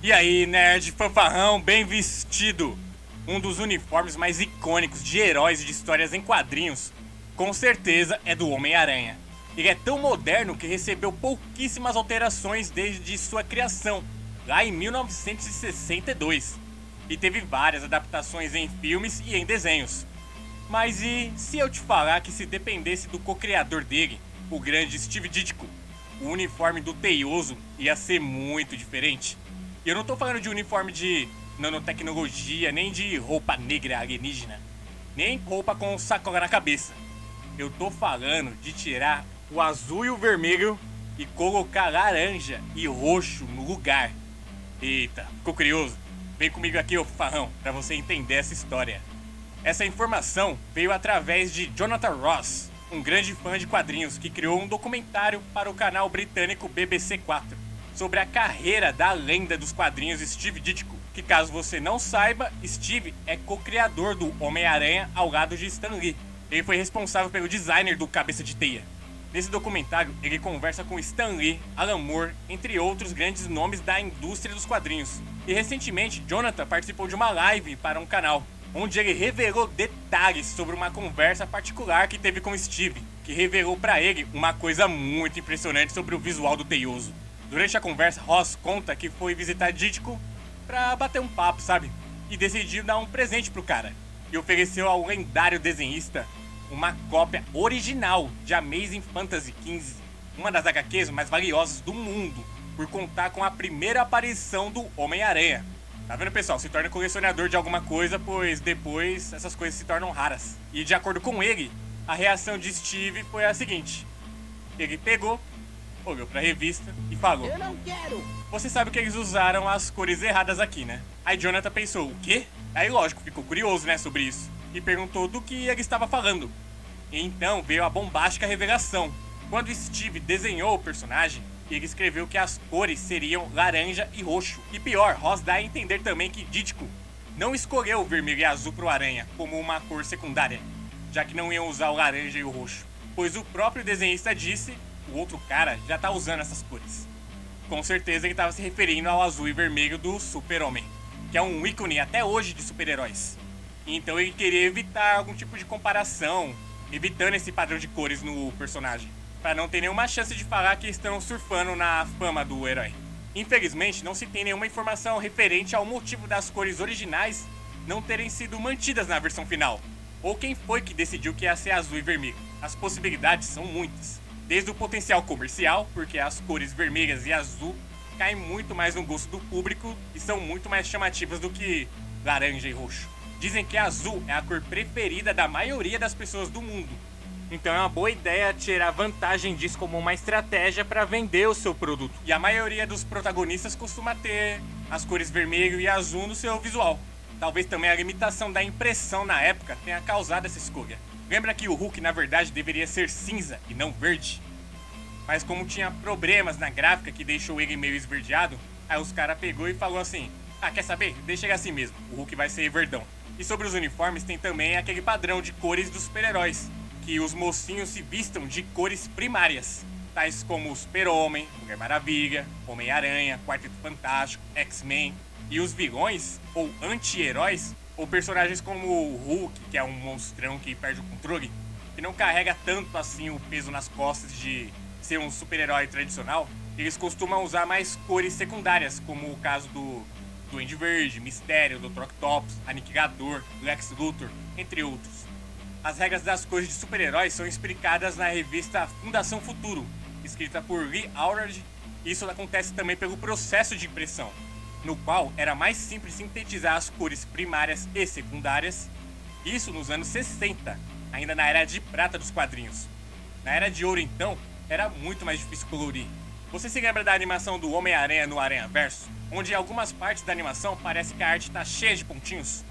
E aí, nerd fanfarrão bem vestido? Um dos uniformes mais icônicos de heróis e de histórias em quadrinhos, com certeza é do Homem-Aranha. Ele é tão moderno que recebeu pouquíssimas alterações desde sua criação, lá em 1962, e teve várias adaptações em filmes e em desenhos. Mas e se eu te falar que se dependesse do co-criador dele, o grande Steve Ditko, o uniforme do Teioso ia ser muito diferente? E eu não tô falando de uniforme de nanotecnologia, nem de roupa negra alienígena, nem roupa com sacola na cabeça. Eu tô falando de tirar o azul e o vermelho e colocar laranja e roxo no lugar. Eita, ficou curioso? Vem comigo aqui, ô farrão, pra você entender essa história. Essa informação veio através de Jonathan Ross, um grande fã de quadrinhos que criou um documentário para o canal britânico BBC 4 sobre a carreira da lenda dos quadrinhos Steve Ditko, que caso você não saiba, Steve é co-criador do Homem-Aranha ao lado de Stan Lee. Ele foi responsável pelo designer do Cabeça de Teia. Nesse documentário, ele conversa com Stan Lee, Alan Moore, entre outros grandes nomes da indústria dos quadrinhos. E recentemente, Jonathan participou de uma live para um canal, onde ele revelou detalhes sobre uma conversa particular que teve com Steve, que revelou para ele uma coisa muito impressionante sobre o visual do Teioso. Durante a conversa, Ross conta que foi visitar Ditko pra bater um papo, sabe? E decidiu dar um presente pro cara. E ofereceu ao lendário desenhista uma cópia original de Amazing Fantasy XV, uma das HQs mais valiosas do mundo, por contar com a primeira aparição do Homem-Aranha. Tá vendo, pessoal? Se torna colecionador de alguma coisa, pois depois essas coisas se tornam raras. E de acordo com ele, a reação de Steve foi a seguinte. Ele pegou, olhou pra revista e falou: Eu não quero! Você sabe que eles usaram as cores erradas aqui, né? Aí Jonathan pensou, o quê? Aí lógico, ficou curioso, né, sobre isso. E perguntou do que ele estava falando. E então veio a bombástica revelação. Quando Steve desenhou o personagem, ele escreveu que as cores seriam laranja e roxo. E pior, Ross dá a entender também que Ditko não escolheu o vermelho e azul pro Aranha como uma cor secundária, já que não iam usar o laranja e o roxo, pois o próprio desenhista disse o outro cara já tá usando essas cores. Com certeza ele estava se referindo ao azul e vermelho do Super-Homem, que é um ícone até hoje de super-heróis. Então ele queria evitar algum tipo de comparação, evitando esse padrão de cores no personagem, para não ter nenhuma chance de falar que estão surfando na fama do herói. Infelizmente, não se tem nenhuma informação referente ao motivo das cores originais não terem sido mantidas na versão final, ou quem foi que decidiu que ia ser azul e vermelho. As possibilidades são muitas. Desde o potencial comercial, porque as cores vermelhas e azul caem muito mais no gosto do público e são muito mais chamativas do que laranja e roxo. Dizem que azul é a cor preferida da maioria das pessoas do mundo. Então é uma boa ideia tirar vantagem disso como uma estratégia para vender o seu produto. E a maioria dos protagonistas costuma ter as cores vermelho e azul no seu visual. Talvez também a limitação da impressão na época tenha causado essa escolha. Lembra que o Hulk, na verdade, deveria ser cinza e não verde? Mas como tinha problemas na gráfica que deixou ele meio esverdeado, aí os caras pegou e falou assim, quer saber? Deixa ele assim mesmo, o Hulk vai ser verdão. E sobre os uniformes tem também aquele padrão de cores dos super-heróis, que os mocinhos se vistam de cores primárias, tais como o Super-Homem, Mulher Maravilha, Homem-Aranha, Quarteto Fantástico, X-Men. E os vilões, ou anti-heróis, ou personagens como o Hulk, que é um monstrão que perde o controle, que não carrega tanto assim o peso nas costas de ser um super-herói tradicional, eles costumam usar mais cores secundárias, como o caso do Duende Verde, Mistério, Dr. Octopus, Aniquilador, Lex Luthor, entre outros. As regras das cores de super-heróis são explicadas na revista Fundação Futuro, escrita por Lee Aurard. Isso acontece também pelo processo de impressão, no qual era mais simples sintetizar as cores primárias e secundárias, isso nos anos 60, ainda na era de prata dos quadrinhos. Na era de ouro, então, era muito mais difícil colorir. Você se lembra da animação do Homem-Aranha no Aranhaverso, onde em algumas partes da animação parece que a arte está cheia de pontinhos?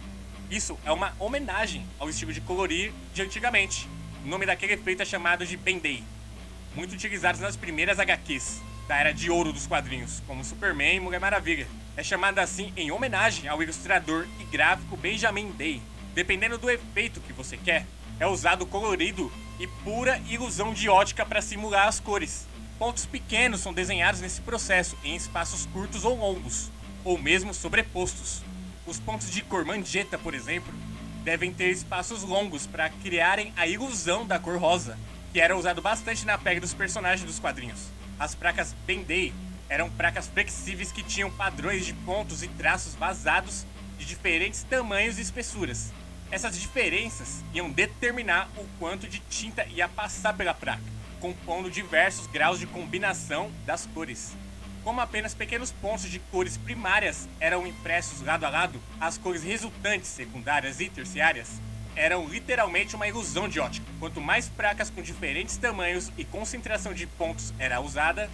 Isso é uma homenagem ao estilo de colorir de antigamente. O nome daquele efeito é chamado de Pen-Day, muito utilizado nas primeiras HQs da era de ouro dos quadrinhos, como Superman e Mulher Maravilha. É chamada assim em homenagem ao ilustrador e gráfico Benjamin Day. Dependendo do efeito que você quer, é usado colorido e pura ilusão de ótica para simular as cores. Pontos pequenos são desenhados nesse processo, em espaços curtos ou longos. ou mesmo sobrepostos. Os pontos de cor magenta, por exemplo, devem ter espaços longos para criarem a ilusão da cor rosa, que era usado bastante na pele dos personagens dos quadrinhos. As placas Bendai eram placas flexíveis que tinham padrões de pontos e traços vazados de diferentes tamanhos e espessuras. Essas diferenças iam determinar o quanto de tinta ia passar pela placa, compondo diversos graus de combinação das cores. Como apenas pequenos pontos de cores primárias eram impressos lado a lado, as cores resultantes, secundárias e terciárias, eram literalmente uma ilusão de ótica. Quanto mais placas com diferentes tamanhos e concentração de pontos era usada,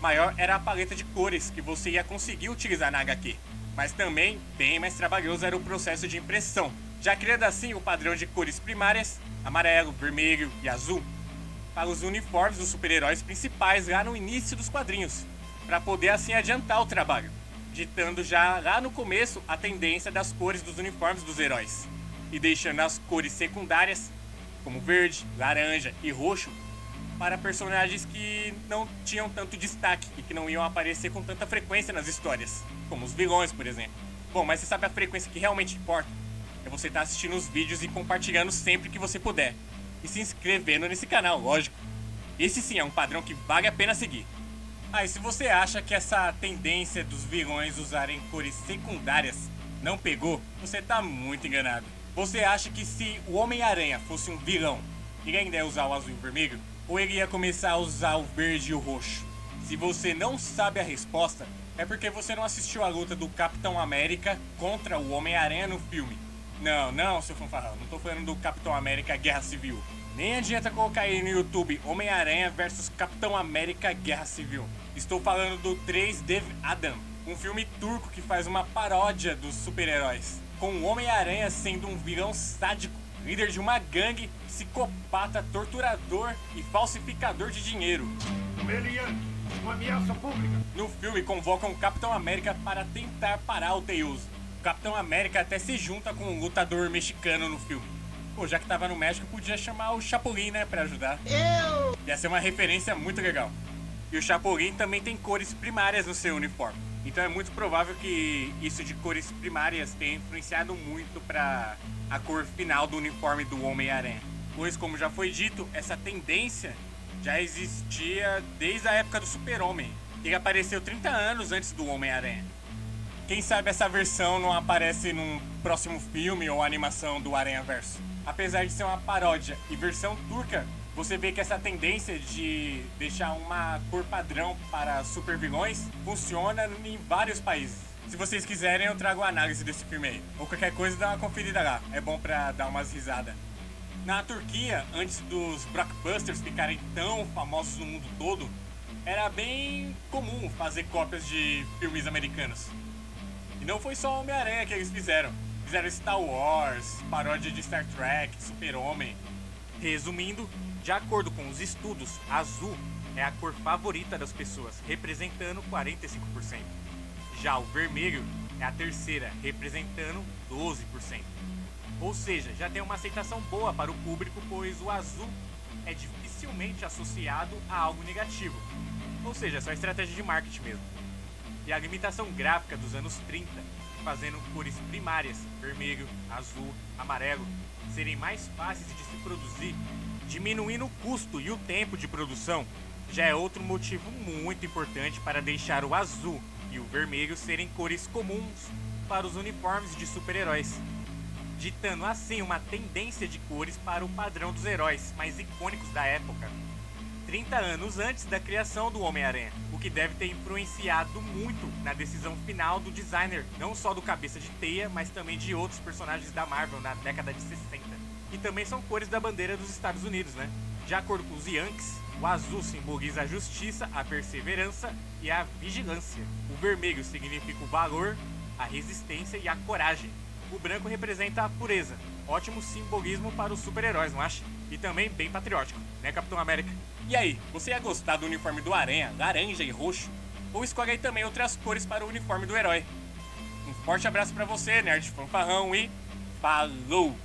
maior era a paleta de cores que você ia conseguir utilizar na HQ. Mas também, bem mais trabalhoso era o processo de impressão, já criando assim o padrão de cores primárias, amarelo, vermelho e azul, para os uniformes dos super-heróis principais lá no início dos quadrinhos, para poder assim adiantar o trabalho, ditando já lá no começo a tendência das cores dos uniformes dos heróis, e deixando as cores secundárias, como verde, laranja e roxo, para personagens que não tinham tanto destaque e que não iam aparecer com tanta frequência nas histórias, como os vilões, por exemplo. Bom, mas você sabe a frequência que realmente importa? É você estar assistindo os vídeos e compartilhando sempre que você puder. E se inscrevendo nesse canal, lógico. Esse sim é um padrão que vale a pena seguir. E se você acha que essa tendência dos vilões usarem cores secundárias não pegou, você tá muito enganado. Você acha que se o Homem-Aranha fosse um vilão, ele ainda ia usar o azul e o vermelho? Ou ele ia começar a usar o verde e o roxo? Se você não sabe a resposta, é porque você não assistiu a luta do Capitão América contra o Homem-Aranha no filme. Não, seu fanfarrão, não tô falando do Capitão América Guerra Civil. Nem adianta colocar aí no YouTube Homem-Aranha versus Capitão América Guerra Civil. Estou falando do 3 Dev Adam, um filme turco que faz uma paródia dos super-heróis, com o Homem-Aranha sendo um vilão sádico, líder de uma gangue, psicopata, torturador e falsificador de dinheiro. Meliante, uma ameaça pública. No filme convocam o Capitão América para tentar parar o Tails. O Capitão América até se junta com um lutador mexicano no filme. Pô, já que tava no México, podia chamar o Chapolin, né, pra ajudar. Ia ser uma referência muito legal. E o Chapolin também tem cores primárias no seu uniforme. Então é muito provável que isso de cores primárias tenha influenciado muito para a cor final do uniforme do Homem-Aranha. Pois, como já foi dito, essa tendência já existia desde a época do Super-Homem. Ele apareceu 30 anos antes do Homem-Aranha. Quem sabe essa versão não aparece num próximo filme ou animação do Aranhaverso. Apesar de ser uma paródia e versão turca, você vê que essa tendência de deixar uma cor padrão para super vilões funciona em vários países. Se vocês quiserem, eu trago a análise desse filme aí. Ou qualquer coisa, dá uma conferida lá. É bom pra dar umas risadas. Na Turquia, antes dos blockbusters ficarem tão famosos no mundo todo, era bem comum fazer cópias de filmes americanos. E não foi só Homem-Aranha que eles fizeram. Fizeram Star Wars, paródia de Star Trek, Super-Homem. Resumindo, de acordo com os estudos, azul é a cor favorita das pessoas, representando 45%. Já o vermelho é a terceira, representando 12%. Ou seja, já tem uma aceitação boa para o público, pois o azul é dificilmente associado a algo negativo. Ou seja, é só estratégia de marketing mesmo. E a limitação gráfica dos anos 30, fazendo cores primárias, vermelho, azul, amarelo, serem mais fáceis de se produzir, diminuindo o custo e o tempo de produção, já é outro motivo muito importante para deixar o azul e o vermelho serem cores comuns para os uniformes de super-heróis, ditando assim uma tendência de cores para o padrão dos heróis mais icônicos da época, 30 anos antes da criação do Homem-Aranha, o que deve ter influenciado muito na decisão final do designer, não só do Cabeça de Teia, mas também de outros personagens da Marvel na década de 60. E também são cores da bandeira dos Estados Unidos, né? De acordo com os Yankees, o azul simboliza a justiça, a perseverança e a vigilância. O vermelho significa o valor, a resistência e a coragem. O branco representa a pureza. Ótimo simbolismo para os super-heróis, não acha? E também bem patriótico, né, Capitão América? E aí, você ia gostar do uniforme do Aranha, laranja e roxo? Ou escolhe aí também outras cores para o uniforme do herói? Um forte abraço para você, nerd fanfarrão, e falou!